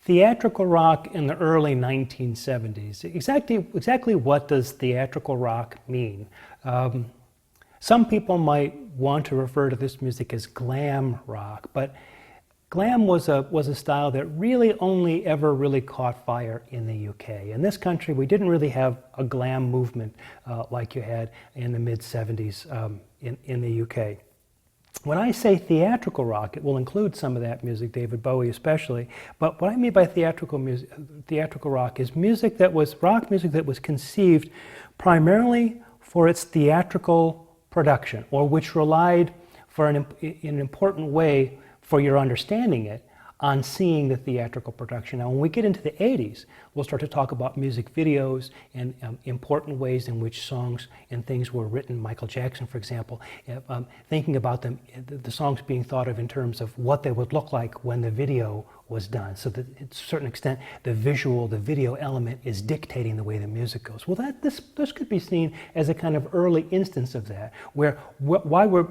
Theatrical rock in the early 1970s. Exactly what does theatrical rock mean? Some people might want to refer to this music as glam rock, but glam was a style that really only ever really caught fire in the UK. In this country, we didn't really have a glam movement like you had in the mid-70s in the UK. When I say theatrical rock, it will include some of that music, David Bowie especially, but what I mean by theatrical rock is rock music that was conceived primarily for its theatrical production, or which relied in an important way for your understanding it on seeing the theatrical production. Now, when we get into the 80s, we'll start to talk about music videos and important ways in which songs and things were written. Michael Jackson, for example, thinking about them, the songs being thought of in terms of what they would look like when the video was done. So that, to a certain extent, the video element is dictating the way the music goes. Well, this could be seen as a kind of early instance of that, where why we're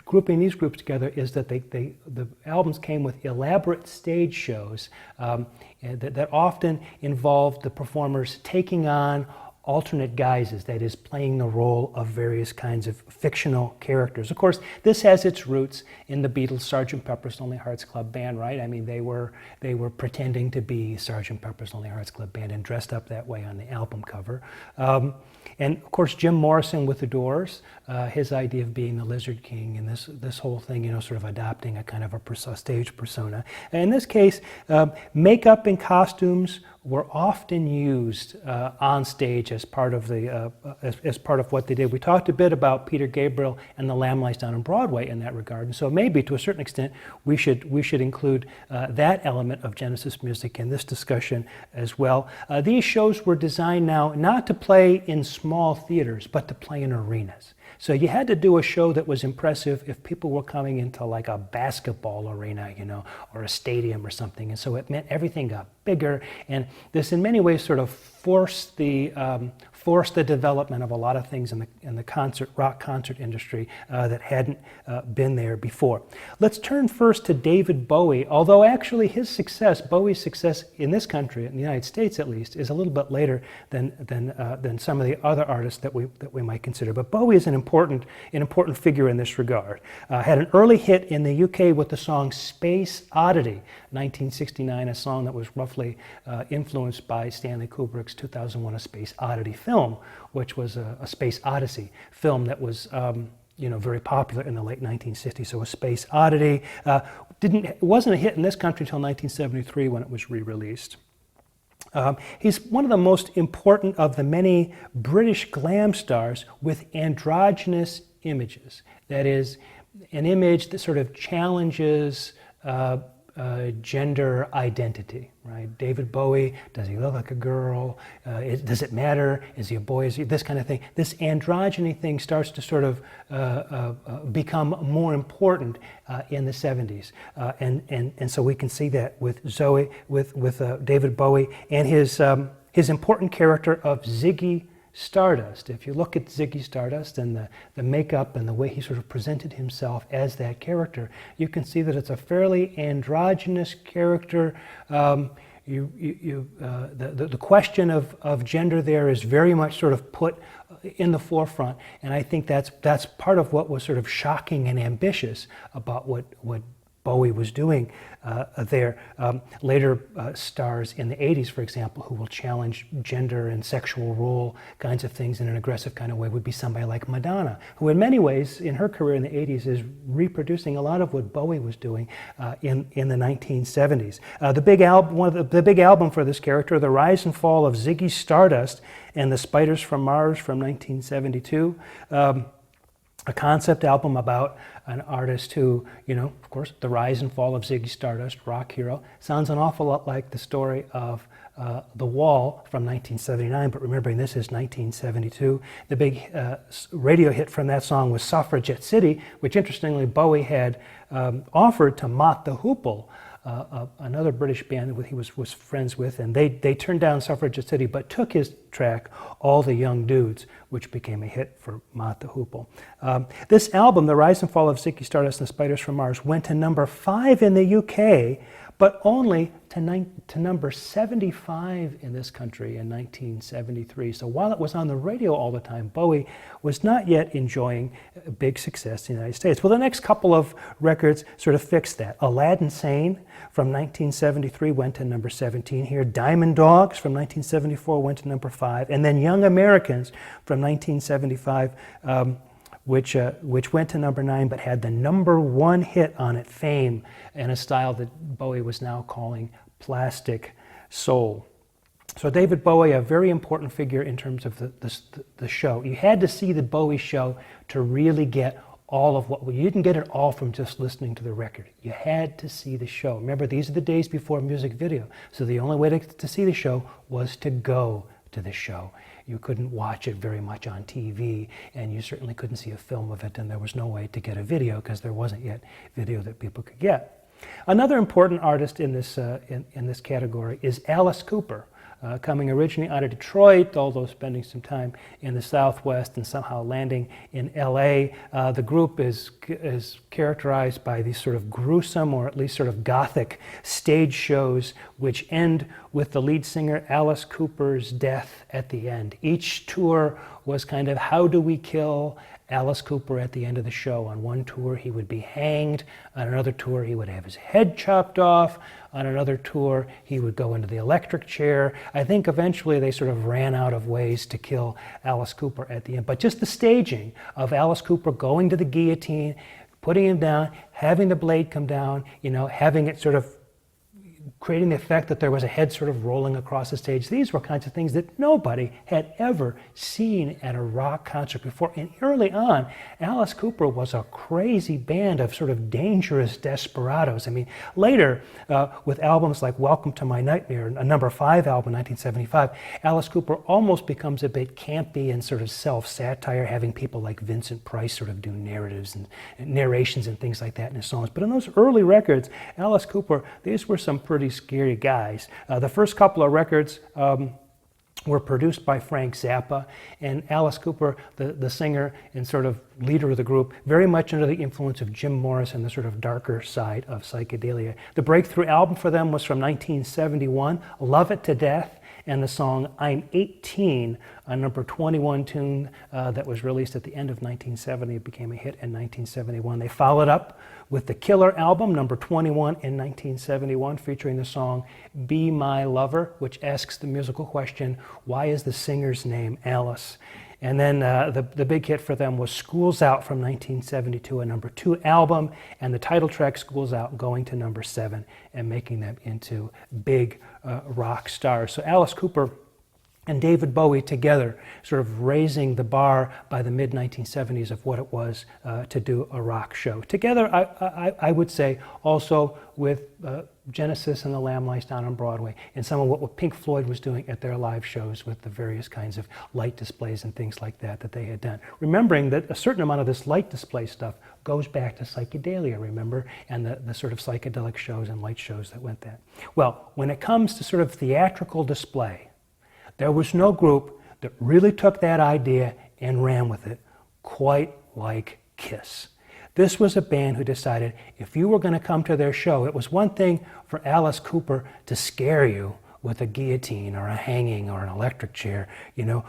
grouping these groups together is that the albums came with elaborate stage shows that often involved the performers taking on alternate guises, that is, playing the role of various kinds of fictional characters. Of course, this has its roots in the Beatles' Sgt. Pepper's Lonely Hearts Club Band, right? I mean, they were pretending to be Sgt. Pepper's Lonely Hearts Club Band and dressed up that way on the album cover. And of course, Jim Morrison with the Doors, his idea of being the Lizard King, and this whole thing, sort of adopting a kind of a stage persona. And in this case, makeup and costumes were often used on stage as part of as part of what they did. We talked a bit about Peter Gabriel and the Lamb Lies Down on Broadway in that regard, and so maybe to a certain extent we should include that element of Genesis music in this discussion as well. These shows were designed now not to play in small theaters, but to play in arenas. So you had to do a show that was impressive if people were coming into like a basketball arena, or a stadium or something. And so it meant everything got bigger. And this in many ways sort of forced the development of a lot of things in the rock concert industry that hadn't been there before. Let's turn first to David Bowie, although actually Bowie's success in this country, in the United States at least, is a little bit later than some of the other artists that we might consider. But Bowie is an important figure in this regard. Had an early hit in the UK with the song Space Oddity, 1969, a song that was roughly influenced by Stanley Kubrick's 2001: A Space Oddity film, which was a space odyssey film that was very popular in the late 1960s. So A Space Oddity it wasn't a hit in this country until 1973 when it was re-released. He's one of the most important of the many British glam stars with androgynous images. That is, an image that sort of challenges gender identity, right? David Bowie, does he look like a girl? Does it matter? Is he a boy? Is he this kind of thing? This androgyny thing starts to sort of become more important in the 70s, and so we can see that with David Bowie and his important character of Ziggy Stardust. If you look at Ziggy Stardust and the makeup and the way he sort of presented himself as that character, you can see that it's a fairly androgynous character. The question of gender there is very much sort of put in the forefront, and I think that's part of what was sort of shocking and ambitious about what Bowie was doing there. Later stars in the 80s, for example, who will challenge gender and sexual role kinds of things in an aggressive kind of way would be somebody like Madonna, who in many ways in her career in the 80s is reproducing a lot of what Bowie was doing in the 1970s. One of the big album for this character, The Rise and Fall of Ziggy Stardust and the Spiders from Mars from 1972. A concept album about an artist who, of course, the rise and fall of Ziggy Stardust, rock hero, sounds an awful lot like the story of The Wall from 1979, but remembering this is 1972. The big radio hit from that song was Suffragette City, which interestingly Bowie had offered to Mott the Hoople, another British band that he was friends with, and they turned down Suffragette City, but took his track, All the Young Dudes, which became a hit for Mott the Hoople. This album, The Rise and Fall of Ziggy Stardust and the Spiders from Mars, went to number 5 in the UK, but only to number 75 in this country in 1973. So while it was on the radio all the time, Bowie was not yet enjoying a big success in the United States. Well, the next couple of records sort of fixed that. Aladdin Sane from 1973 went to number 17 here. Diamond Dogs from 1974 went to number 5. And then Young Americans from 1975, which went to number 9, but had the number 1 hit on it, Fame, in a style that Bowie was now calling plastic soul. So David Bowie, a very important figure in terms of the show. You had to see the Bowie show to really get all of what, you didn't get it all from just listening to the record. You had to see the show. Remember, these are the days before music video. So the only way to see the show was to go to the show. You couldn't watch it very much on TV, and you certainly couldn't see a film of it, and there was no way to get a video because there wasn't yet video that people could get. Another important artist in this category is Alice Cooper. Coming originally out of Detroit, although spending some time in the Southwest and somehow landing in LA. The group is characterized by these sort of gruesome, or at least sort of gothic, stage shows which end with the lead singer Alice Cooper's death at the end. Each tour was kind of, how do we kill Alice Cooper at the end of the show? On one tour he would be hanged, on another tour he would have his head chopped off, on another tour he would go into the electric chair. I think eventually they sort of ran out of ways to kill Alice Cooper at the end. But just the staging of Alice Cooper going to the guillotine, putting him down, having the blade come down, having it sort of creating the effect that there was a head sort of rolling across the stage. These were kinds of things that nobody had ever seen at a rock concert before. And early on, Alice Cooper was a crazy band of sort of dangerous desperados. I mean, later, with albums like Welcome to My Nightmare, a number 5 album, 1975, Alice Cooper almost becomes a bit campy and sort of self-satire, having people like Vincent Price sort of do narratives and narrations and things like that in his songs. But in those early records, Alice Cooper, these were some pretty scary guys. The first couple of records were produced by Frank Zappa, and Alice Cooper, the singer and sort of leader of the group, very much under the influence of Jim Morris and the sort of darker side of psychedelia. The breakthrough album for them was from 1971, Love It to Death, and the song I'm 18, a number 21 tune that was released at the end of 1970. It became a hit in 1971. They followed up with the Killer album, number 21 in 1971, featuring the song Be My Lover, which asks the musical question, why is the singer's name Alice? And then the big hit for them was School's Out from 1972, a number 2 album, and the title track School's Out going to number 7 and making them into big rock stars. So Alice Cooper and David Bowie together sort of raising the bar by the mid-1970s of what it was to do a rock show. Together, I would say, also with Genesis and the Lamb Lies Down on Broadway, and some of what Pink Floyd was doing at their live shows with the various kinds of light displays and things like that they had done. Remembering that a certain amount of this light display stuff goes back to psychedelia, remember, and the sort of psychedelic shows and light shows that went that. Well, when it comes to sort of theatrical display, there was no group that really took that idea and ran with it quite like Kiss. This was a band who decided if you were going to come to their show, it was one thing for Alice Cooper to scare you with a guillotine or a hanging or an electric chair,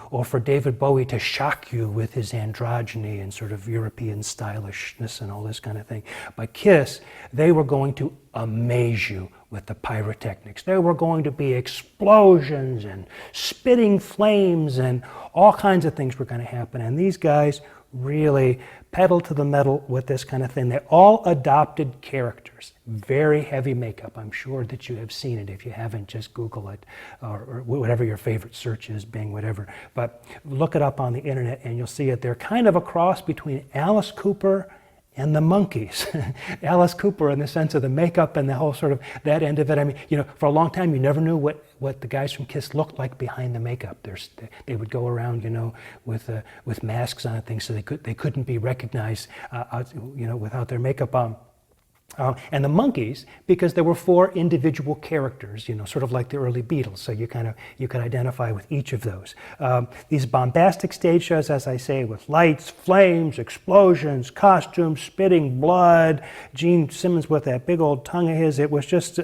or for David Bowie to shock you with his androgyny and sort of European stylishness and all this kind of thing. But Kiss, they were going to amaze you with the pyrotechnics. There were going to be explosions and spitting flames and all kinds of things were going to happen. And these guys really pedal to the metal with this kind of thing. They all adopted characters. Very heavy makeup. I'm sure that you have seen it. If you haven't, just Google it or whatever your favorite search is, Bing, whatever. But look it up on the internet and you'll see it. They're kind of a cross between Alice Cooper and the Monkees. Alice Cooper in the sense of the makeup and the whole sort of that end of it. I mean, for a long time you never knew what the guys from Kiss looked like behind the makeup. They would go around, with masks on and things, so they couldn't be recognized, without their makeup on. And the Monkees, because there were 4 individual characters, you know, sort of like the early Beatles. So you could identify with each of those. These bombastic stage shows, as I say, with lights, flames, explosions, costumes, spitting blood. Gene Simmons with that big old tongue of his. It was just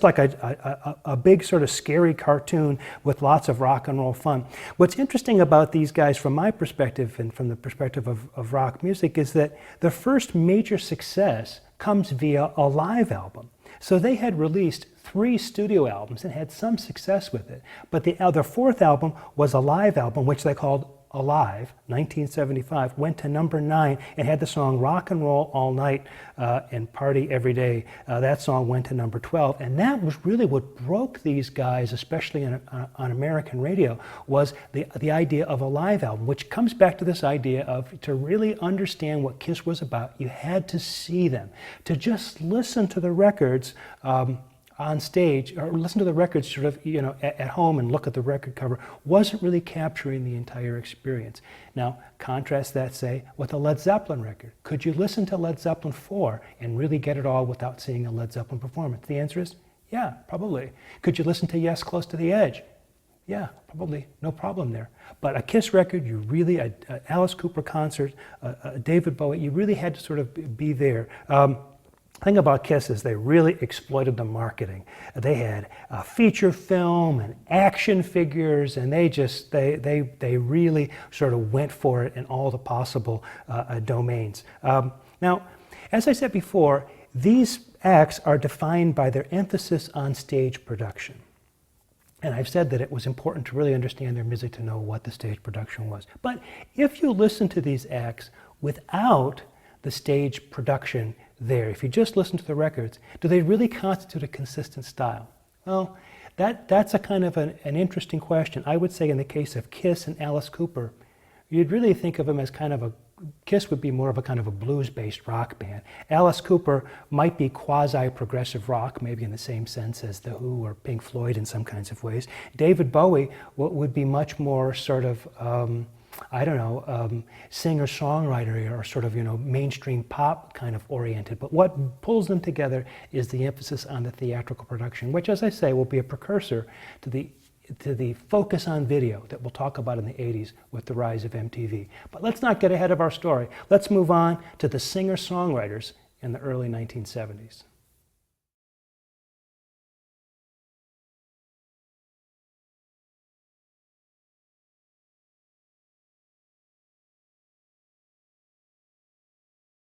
like a big sort of scary cartoon with lots of rock and roll fun. What's interesting about these guys from my perspective and from the perspective of rock music is that the first major success comes via a live album. So they had released 3 studio albums and had some success with it. But the 4th album was a live album, which they called Alive, 1975, went to number 9 and had the song Rock and Roll All Night and Party Every Day. That song went to number 12, and that was really what broke these guys, especially on American radio, was the idea of a live album, which comes back to this idea of, to really understand what KISS was about, you had to see them. To just listen to the records on stage, or listen to the records sort of, you know, at home and look at the record cover, wasn't really capturing the entire experience. Now, contrast that, say, with a Led Zeppelin record. Could you listen to Led Zeppelin 4 and really get it all without seeing a Led Zeppelin performance? The answer is, yeah, probably. Could you listen to Yes, Close to the Edge? Yeah, probably, no problem there. But a KISS record, you really, a Alice Cooper concert, a David Bowie, you really had to sort of be there. The thing about KISS is they really exploited the marketing. They had feature film and action figures, and they really sort of went for it in all the possible domains. Now, as I said before, these acts are defined by their emphasis on stage production. And I've said that it was important to really understand their music to know what the stage production was. But if you listen to these acts without the stage production there, if you just listen to the records, do they really constitute a consistent style? Well, that's a kind of an interesting question. I would say in the case of KISS and Alice Cooper, you'd really think of them as kind of KISS would be more of a kind of a blues-based rock band. Alice Cooper might be quasi-progressive rock, maybe in the same sense as The Who or Pink Floyd in some kinds of ways. David Bowie would be much more sort of singer-songwriter or sort of, you know, mainstream pop kind of oriented. But what pulls them together is the emphasis on the theatrical production, which, as I say, will be a precursor to the focus on video that we'll talk about in the 80s with the rise of MTV. But let's not get ahead of our story. Let's move on to the singer-songwriters in the early 1970s.